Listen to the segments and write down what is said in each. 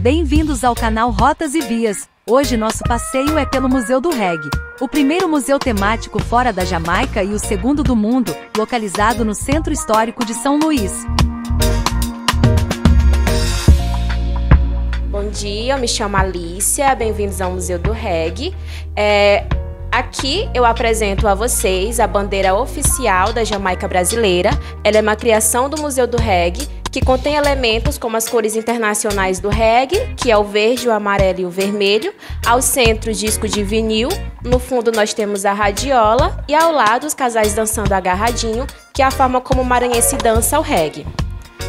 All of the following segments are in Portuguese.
Bem-vindos ao canal Rotas e Vias. Hoje nosso passeio é pelo Museu do Reggae, o primeiro museu temático fora da Jamaica e o segundo do mundo, localizado no Centro Histórico de São Luís. Bom dia, eu me chamo Alicia, bem-vindos ao Museu do Reggae. Aqui eu apresento a vocês a bandeira oficial da Jamaica brasileira. Ela é uma criação do Museu do Reggae, que contém elementos como as cores internacionais do reggae, que é o verde, o amarelo e o vermelho. Ao centro, o disco de vinil. No fundo, nós temos a radiola e ao lado, os casais dançando agarradinho, que é a forma como o maranhense dança o reggae.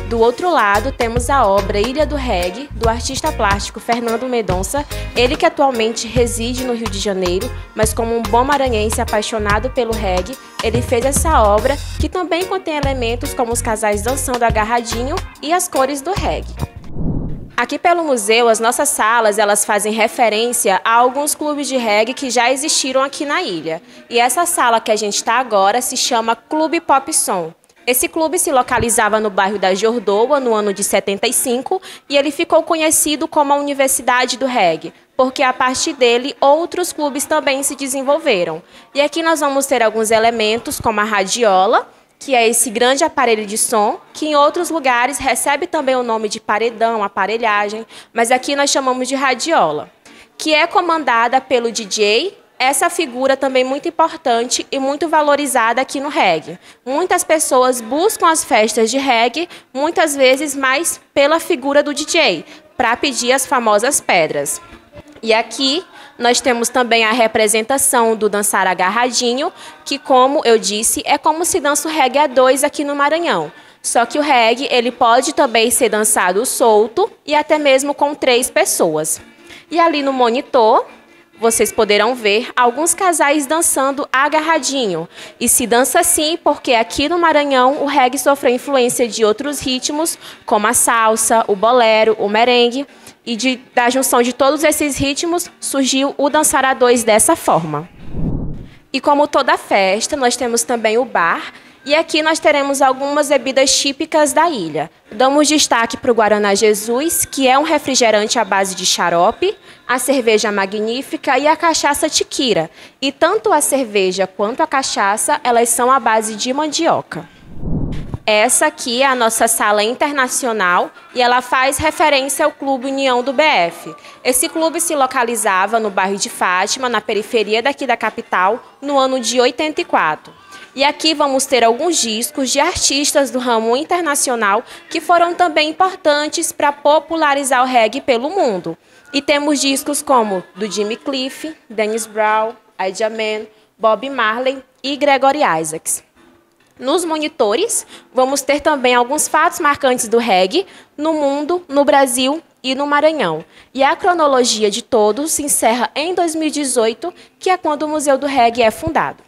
Do outro lado, temos a obra Ilha do Reggae, do artista plástico Fernando Mendonça, ele que atualmente reside no Rio de Janeiro, mas como um bom maranhense apaixonado pelo reggae, ele fez essa obra, que também contém elementos como os casais dançando agarradinho e as cores do reggae. Aqui pelo museu, as nossas salas elas fazem referência a alguns clubes de reggae que já existiram aqui na ilha. E essa sala que a gente está agora se chama Clube Pop Som. Esse clube se localizava no bairro da Jordoa, no ano de 75, e ele ficou conhecido como a Universidade do Reggae, porque a partir dele outros clubes também se desenvolveram. E aqui nós vamos ter alguns elementos, como a radiola, que é esse grande aparelho de som, que em outros lugares recebe também o nome de paredão, aparelhagem, mas aqui nós chamamos de radiola, que é comandada pelo DJ. Essa figura também muito importante e muito valorizada aqui no reggae. Muitas pessoas buscam as festas de reggae, muitas vezes mais pela figura do DJ, para pedir as famosas pedras. E aqui nós temos também a representação do dançar agarradinho, que, como eu disse, é como se dança o reggae a dois aqui no Maranhão. Só que o reggae ele pode também ser dançado solto e até mesmo com 3 pessoas. E ali no monitor, vocês poderão ver alguns casais dançando agarradinho. E se dança assim porque aqui no Maranhão o reggae sofreu influência de outros ritmos, como a salsa, o bolero, o merengue. E da junção de todos esses ritmos surgiu o dançar a dois dessa forma. E como toda festa, nós temos também o bar. E aqui nós teremos algumas bebidas típicas da ilha. Damos destaque para o Guaraná Jesus, que é um refrigerante à base de xarope, a cerveja magnífica e a cachaça tiquira. E tanto a cerveja quanto a cachaça, elas são à base de mandioca. Essa aqui é a nossa sala internacional e ela faz referência ao Clube União do BF. Esse clube se localizava no bairro de Fátima, na periferia daqui da capital, no ano de 84. E aqui vamos ter alguns discos de artistas do ramo internacional que foram também importantes para popularizar o reggae pelo mundo. E temos discos como do Jimmy Cliff, Dennis Brown, Ida Man, Bob Marley e Gregory Isaacs. Nos monitores, vamos ter também alguns fatos marcantes do reggae no mundo, no Brasil e no Maranhão. E a cronologia de todos se encerra em 2018, que é quando o Museu do Reggae é fundado.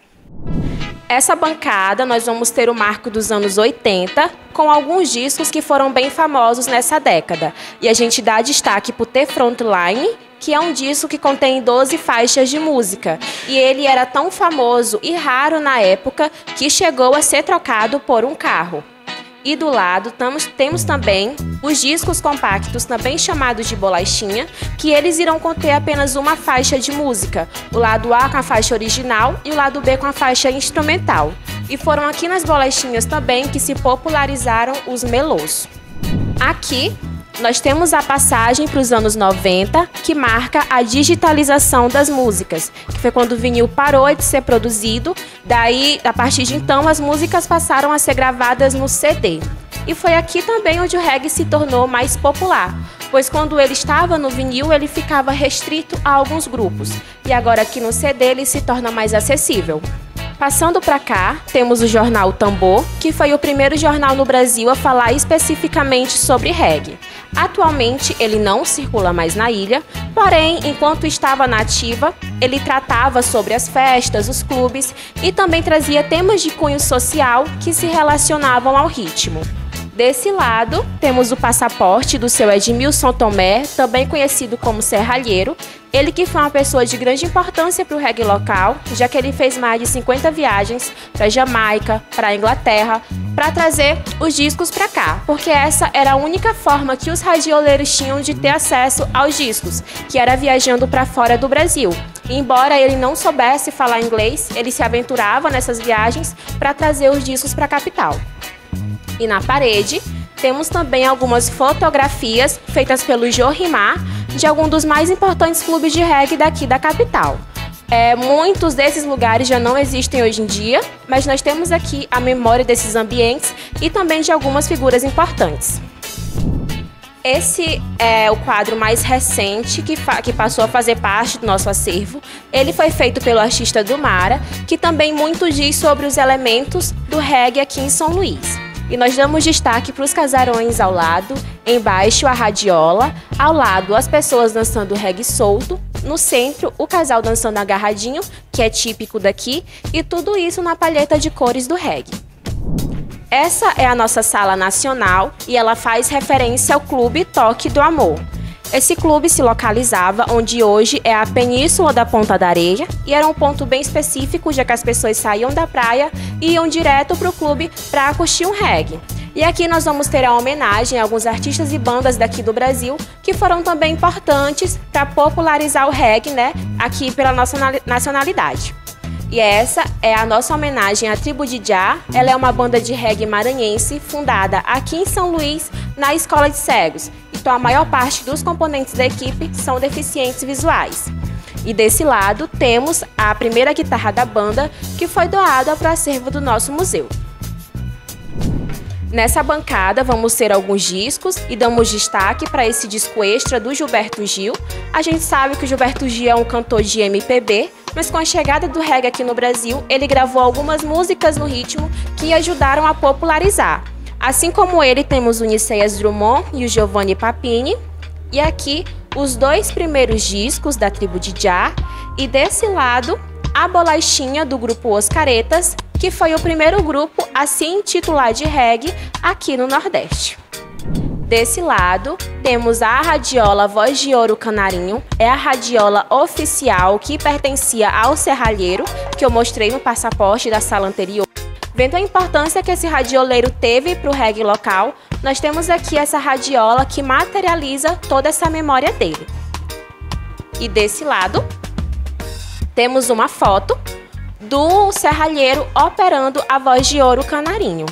Essa bancada, nós vamos ter o marco dos anos 80, com alguns discos que foram bem famosos nessa década. E a gente dá destaque para o The Frontline, que é um disco que contém 12 faixas de música. E ele era tão famoso e raro na época que chegou a ser trocado por um carro. E do lado temos também os discos compactos, também chamados de bolachinha, que eles irão conter apenas uma faixa de música, o lado A com a faixa original e o lado B com a faixa instrumental. E foram aqui nas bolachinhas também que se popularizaram os melôs. Aqui nós temos a passagem para os anos 90, que marca a digitalização das músicas, que foi quando o vinil parou de ser produzido, daí, a partir de então, as músicas passaram a ser gravadas no CD. E foi aqui também onde o reggae se tornou mais popular, pois quando ele estava no vinil, ele ficava restrito a alguns grupos, e agora aqui no CD ele se torna mais acessível. Passando para cá, temos o jornal Tambor, que foi o primeiro jornal no Brasil a falar especificamente sobre reggae. Atualmente, ele não circula mais na ilha, porém, enquanto estava na ativa, ele tratava sobre as festas, os clubes e também trazia temas de cunho social que se relacionavam ao ritmo. Desse lado, temos o passaporte do seu Edmilson Tomé, também conhecido como serralheiro. Ele que foi uma pessoa de grande importância para o reggae local, já que ele fez mais de 50 viagens para Jamaica, para a Inglaterra, para trazer os discos para cá, porque essa era a única forma que os radioleiros tinham de ter acesso aos discos, que era viajando para fora do Brasil. E, embora ele não soubesse falar inglês, ele se aventurava nessas viagens para trazer os discos para a capital. E na parede, temos também algumas fotografias feitas pelo Jorimar, de algum dos mais importantes clubes de reggae daqui da capital. Muitos desses lugares já não existem hoje em dia, mas nós temos aqui a memória desses ambientes e também de algumas figuras importantes. Esse é o quadro mais recente que passou a fazer parte do nosso acervo. Ele foi feito pelo artista Dumara, que também muito diz sobre os elementos do reggae aqui em São Luís. E nós damos destaque para os casarões ao lado, embaixo a radiola, ao lado as pessoas dançando reggae solto, no centro o casal dançando agarradinho, que é típico daqui, e tudo isso na palheta de cores do reggae. Essa é a nossa sala nacional e ela faz referência ao Clube Toque do Amor. Esse clube se localizava onde hoje é a Península da Ponta da Areia e era um ponto bem específico, já que as pessoas saíam da praia e iam direto para o clube para curtir um reggae. E aqui nós vamos ter a homenagem a alguns artistas e bandas daqui do Brasil que foram também importantes para popularizar o reggae, aqui pela nossa nacionalidade. E essa é a nossa homenagem à Tribo de Jah. Ela é uma banda de reggae maranhense fundada aqui em São Luís, na Escola de Cegos. Então a maior parte dos componentes da equipe são deficientes visuais. E desse lado temos a primeira guitarra da banda, que foi doada para o acervo do nosso museu. Nessa bancada vamos ter alguns discos e damos destaque para esse disco extra do Gilberto Gil. A gente sabe que o Gilberto Gil é um cantor de MPB, mas com a chegada do reggae aqui no Brasil, ele gravou algumas músicas no ritmo que ajudaram a popularizar. Assim como ele, temos o Nicéias Drummond e o Giovanni Papini. E aqui, os dois primeiros discos da Tribo de Jah. E desse lado, a Bolachinha do grupo Os Caretas, que foi o primeiro grupo a se intitular de reggae aqui no Nordeste. Desse lado, temos a radiola Voz de Ouro Canarinho, é a radiola oficial que pertencia ao serralheiro, que eu mostrei no passaporte da sala anterior. Vendo a importância que esse radioleiro teve para o reggae local, nós temos aqui essa radiola que materializa toda essa memória dele. E desse lado, temos uma foto do serralheiro operando a Voz de Ouro Canarinho.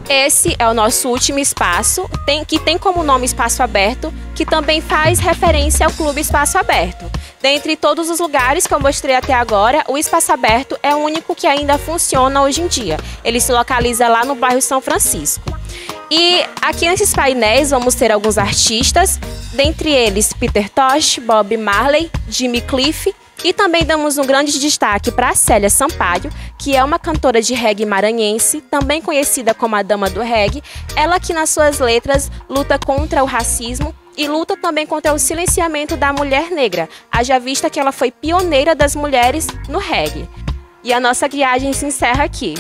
Esse é o nosso último espaço, que tem como nome Espaço Aberto, que também faz referência ao Clube Espaço Aberto. Dentre todos os lugares que eu mostrei até agora, o Espaço Aberto é o único que ainda funciona hoje em dia. Ele se localiza lá no bairro São Francisco. E aqui nesses painéis vamos ter alguns artistas, dentre eles Peter Tosh, Bob Marley, Jimmy Cliff. E também damos um grande destaque para a Célia Sampaio, que é uma cantora de reggae maranhense, também conhecida como a Dama do Reggae. Ela que nas suas letras luta contra o racismo e luta também contra o silenciamento da mulher negra, haja vista que ela foi pioneira das mulheres no reggae. E a nossa viagem se encerra aqui.